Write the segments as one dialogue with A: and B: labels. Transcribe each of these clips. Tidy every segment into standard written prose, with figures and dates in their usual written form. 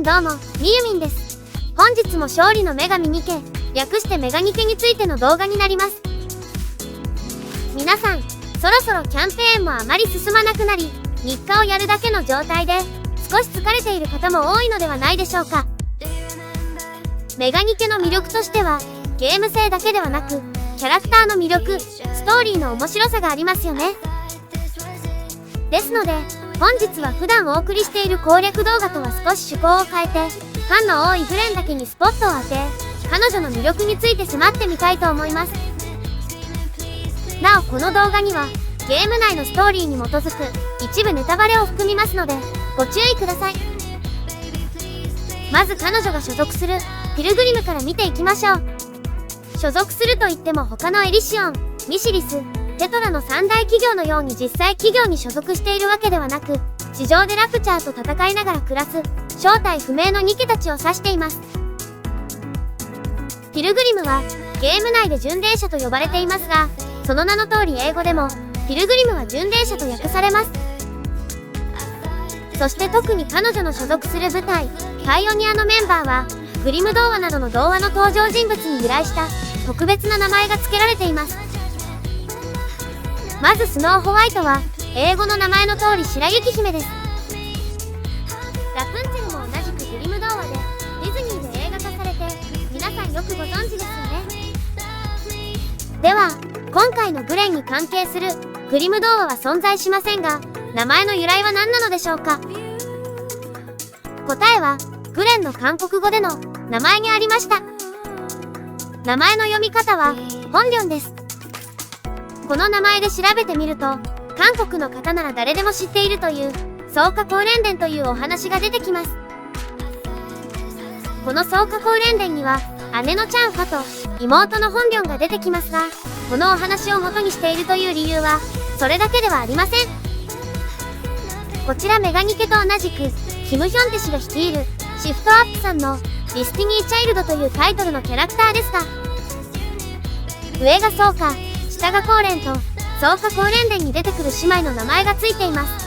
A: どうも、みゆみんです。本日も勝利の女神ニケ、略してメガニケについての動画になります。皆さん、そろそろキャンペーンもあまり進まなくなり、日課をやるだけの状態で、少し疲れている方も多いのではないでしょうか。メガニケの魅力としては、ゲーム性だけではなく、キャラクターの魅力、ストーリーの面白さがありますよね。ですので、本日は普段お送りしている攻略動画とは少し趣向を変えて、ファンの多いフレンだけにスポットを当て、彼女の魅力について迫ってみたいと思います。なお、この動画には、ゲーム内のストーリーに基づく一部ネタバレを含みますので、ご注意ください。まず彼女が所属するピルグリムから見ていきましょう。所属するといっても他のエリシオン、ミシリス、テトラの三大企業のように実際企業に所属しているわけではなく、地上でラプチャーと戦いながら暮らす正体不明のニケたちを指しています。ピルグリムはゲーム内で巡礼者と呼ばれていますが、その名の通り英語でもピルグリムは巡礼者と訳されます。そして特に彼女の所属する部隊パイオニアのメンバーはグリム童話などの童話の登場人物に由来した特別な名前が付けられています。まずスノーホワイトは英語の名前の通り白雪姫です。ラプンツェルも同じくグリム童話でディズニーで映画化されて皆さんよくご存知ですよね。では今回のグレンに関係するグリム童話は存在しませんが、名前の由来は何なのでしょうか。答えはグレンの韓国語での名前にありました。名前の読み方はホンリョンです。この名前で調べてみると、韓国の方なら誰でも知っているという草加光蓮伝というお話が出てきます。この草加光蓮伝には姉のチャンファと妹のホンリョンが出てきますが、このお話を元にしているという理由はそれだけではありません。こちらメガニケと同じくキム・ヒョンテ氏が率いるシフトアップさんのディスティニー・チャイルドというタイトルのキャラクターですが、上が草加、下が光蓮と草加光蓮伝に出てくる姉妹の名前がついています。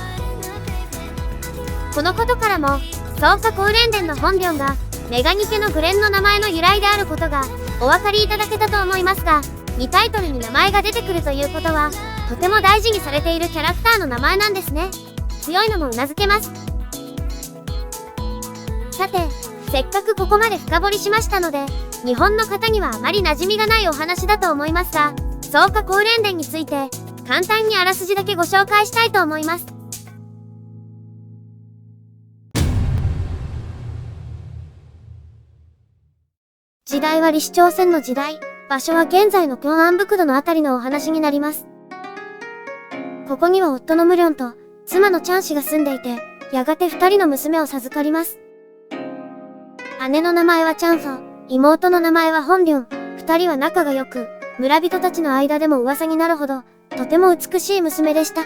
A: このことからも草加光蓮伝の本名がメガニケのグレンの名前の由来であることがお分かりいただけたと思いますが、2タイトルに名前が出てくるということはとても大事にされているキャラクターの名前なんですね。強いのもうなずけます。さて、せっかくここまで深掘りしましたので、日本の方にはあまり馴染みがないお話だと思いますが、草加光蓮伝について簡単にあらすじだけご紹介したいと思います。時代は李氏朝鮮の時代、場所は現在の平安北道のあたりのお話になります。ここには夫のムリョンと妻のチャン氏が住んでいて、やがて2人の娘を授かります。姉の名前はチャンファ、妹の名前はホンリョン、2人は仲が良く、村人たちの間でも噂になるほど、とても美しい娘でした。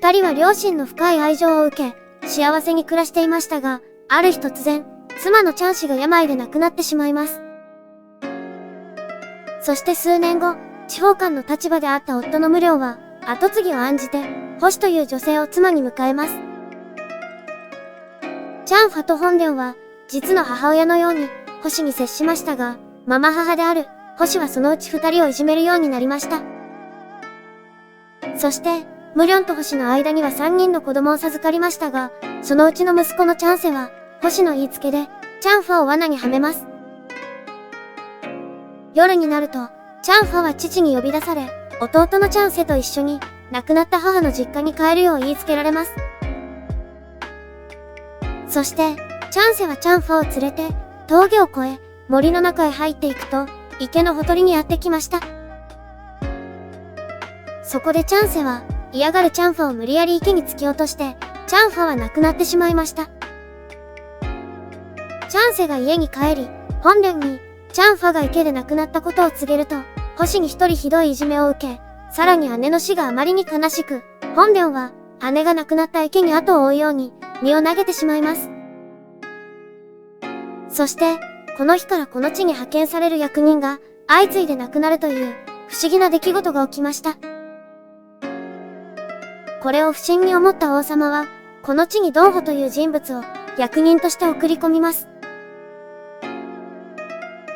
A: 2人は両親の深い愛情を受け、幸せに暮らしていましたが、ある日突然、妻のチャン氏が病で亡くなってしまいます。そして数年後、地方官の立場であった夫のムリョンは、跡継ぎを案じて、ホシという女性を妻に迎えます。チャンファとホンリョンは、実の母親のように、ホシに接しましたが、ママ母であるホシはそのうち2人をいじめるようになりました。そして、ムリョンとホシの間には3人の子供を授かりましたが、そのうちの息子のチャンセは、ホシの言いつけで、チャンファを罠にはめます。夜になると、チャンファは父に呼び出され、弟のチャンセと一緒に、亡くなった母の実家に帰るよう言いつけられます。そして、チャンセはチャンファを連れて、峠を越え、森の中へ入っていくと、池のほとりにやってきました。そこでチャンセは、嫌がるチャンファを無理やり池に突き落として、チャンファは亡くなってしまいました。チャンセが家に帰り、ホンリョンに、チャンファが池で亡くなったことを告げると、ホシに一人ひどいいじめを受け、さらに姉の死があまりに悲しく、ホンリョンは、姉が亡くなった池に後を追うように、身を投げてしまいます。そして、この日からこの地に派遣される役人が、相次いで亡くなるという、不思議な出来事が起きました。これを不審に思った王様は、この地にドンホという人物を役人として送り込みます。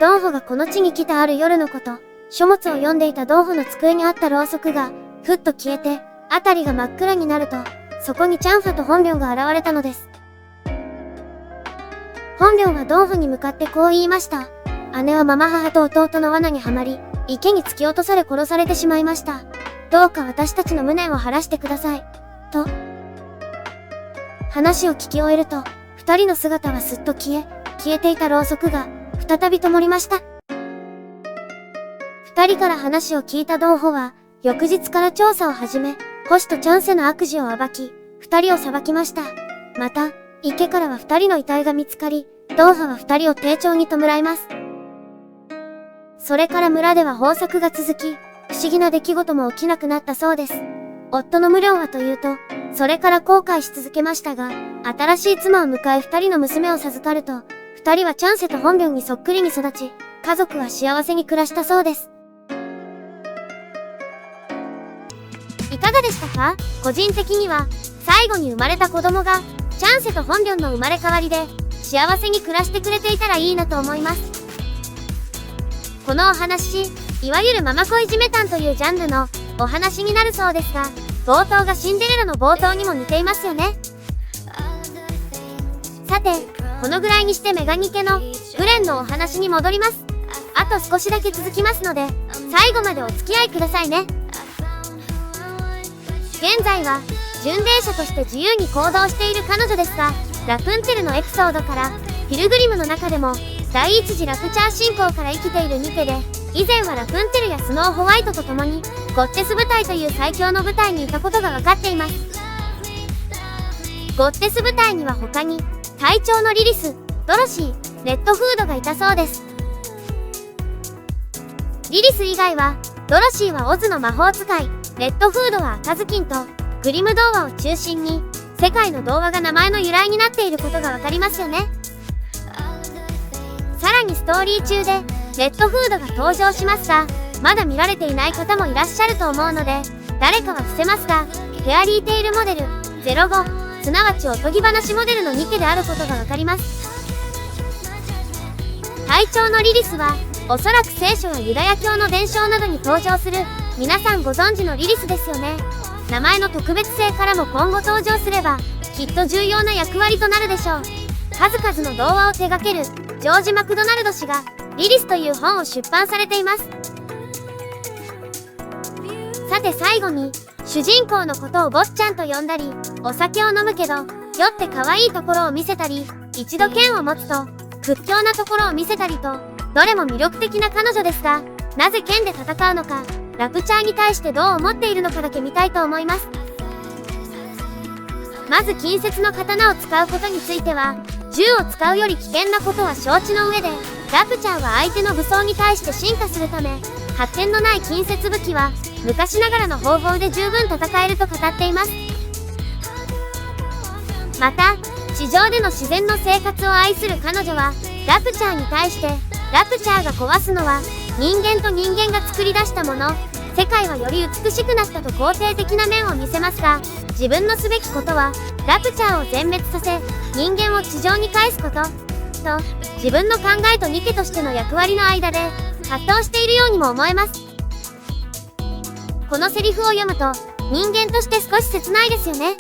A: ドンホがこの地に来たある夜のこと、書物を読んでいたドンホの机にあったろうそくが、ふっと消えて、あたりが真っ暗になると、そこにチャンファと本領が現れたのです。本領はドンホに向かってこう言いました。姉はママ母と弟の罠にはまり、池に突き落とされ殺されてしまいました。どうか私たちの無念を晴らしてください。と。話を聞き終えると、二人の姿はすっと消えていたろうそくが、再び灯りました。二人から話を聞いたドンホは、翌日から調査を始め、星とチャンセの悪事を暴き、二人を裁きました。また、池からは二人の遺体が見つかり、ドンホは二人を丁重に弔います。それから村では豊作が続き、不思議な出来事も起きなくなったそうです。夫の無良はというと、それから後悔し続けましたが、新しい妻を迎え二人の娘を授かると、二人はチャンセと本領にそっくりに育ち、家族は幸せに暮らしたそうです。いかがでしたか？個人的には、最後に生まれた子供が、チャンセと本領の生まれ変わりで、幸せに暮らしてくれていたらいいなと思います。このお話、いわゆるママ恋じめたんというジャンルのお話になるそうですが、冒頭がシンデレラの冒頭にも似ていますよね。さて、このぐらいにしてメガニケのグレンのお話に戻ります。あと少しだけ続きますので、最後までお付き合いくださいね。現在は巡礼者として自由に行動している彼女ですが、ラプンツェルのエピソードからピルグリムの中でも第一次ラプチャー信仰から生きているニケで、以前はラプンツェルやスノーホワイトと共にゴッテス部隊という最強の部隊にいたことが分かっています。ゴッテス部隊には他に隊長のリリス、ドロシー、レッドフードがいたそうです。リリス以外はドロシーはオズの魔法使い、レッドフードは赤ずきんとグリム童話を中心に世界の童話が名前の由来になっていることがわかりますよね。さらにストーリー中でレッドフードが登場しますが、まだ見られていない方もいらっしゃると思うので、誰かは伏せますが、フェアリーテイルモデル05、すなわちおとぎ話モデルのニケであることがわかります。隊長のリリスはおそらく聖書やユダヤ教の伝承などに登場する皆さんご存知のリリスですよね。名前の特別性からも今後登場すればきっと重要な役割となるでしょう。数々の童話を手掛けるジョージ・マクドナルド氏がリリスという本を出版されています。さて最後に、主人公のことを坊ちゃんと呼んだり、お酒を飲むけど酔って可愛いところを見せたり、一度剣を持つと屈強なところを見せたりと、どれも魅力的な彼女ですが、なぜ剣で戦うのか、ラプチャーに対してどう思っているのかだけ見たいと思います。まず近接の刀を使うことについては、銃を使うより危険なことは承知の上で、ラプチャーは相手の武装に対して進化するため、発展のない近接武器は昔ながらの方法で十分戦えると語っています。また、地上での自然の生活を愛する彼女は、ラプチャーに対して、ラプチャーが壊すのは人間と人間が作り出したもの、世界はより美しくなったと肯定的な面を見せますが、自分のすべきことはラプチャーを全滅させ人間を地上に返すことと、自分の考えとニケとしての役割の間で葛藤しているようにも思えます。このセリフを読むと人間として少し切ないですよね。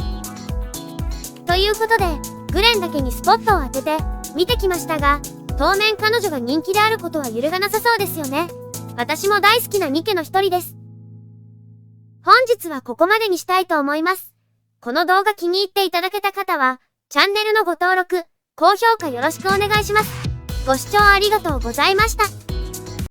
A: ということでグレンだけにスポットを当てて見てきましたが、当面彼女が人気であることは揺るがなさそうですよね。私も大好きなニケの一人です。本日はここまでにしたいと思います。この動画気に入っていただけた方は、チャンネルのご登録、高評価よろしくお願いします。ご視聴ありがとうございました。